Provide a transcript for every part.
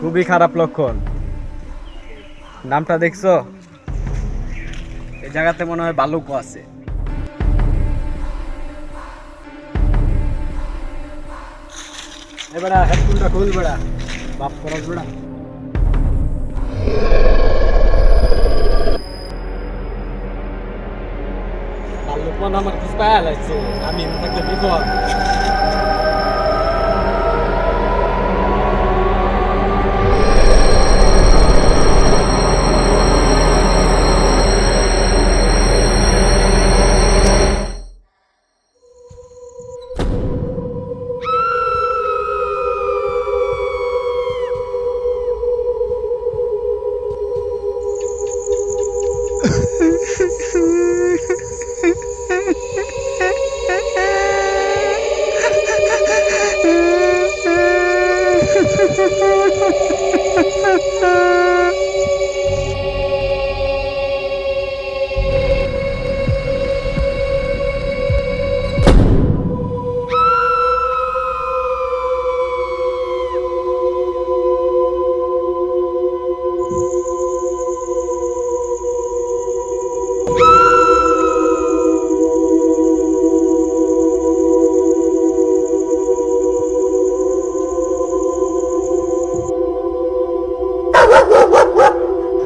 খুবই খারাপ লক্ষণ। নামটা দেখছো? এই জায়গাতে মনে হয় ভালুকও আছে। এবারে হেডফোনটা খুল বেড়া, বাপ খরচ বেড়া। ভাল্লুক মনে আমার কিছু পায়া লাগছে, আমি এমনি থাকলে বিপদ।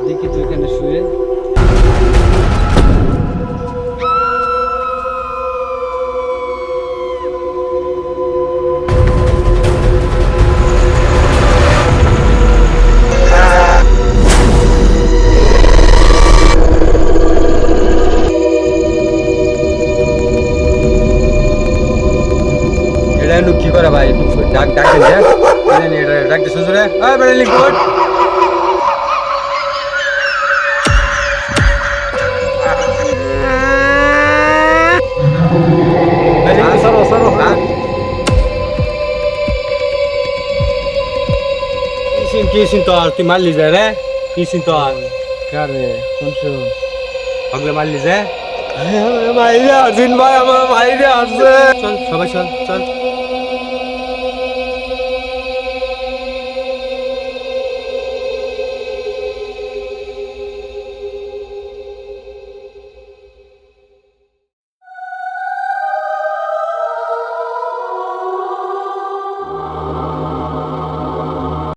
দেখি তুই কেন শুয়ে। এটা লোক কি করে ভাই? ডাক ডাক দেন, এটা ডাকতে শ্বশুরে বেড়ে লিখুন। সরো সরো, কি চিন্তা তুই মারলি যায় রে? কি চিন্তা কারে কোনছো ভাগলে মারলি যায়? মাইরে আসিন ভাই, আমার মাইরে আসছে। চল সবাই চল চল।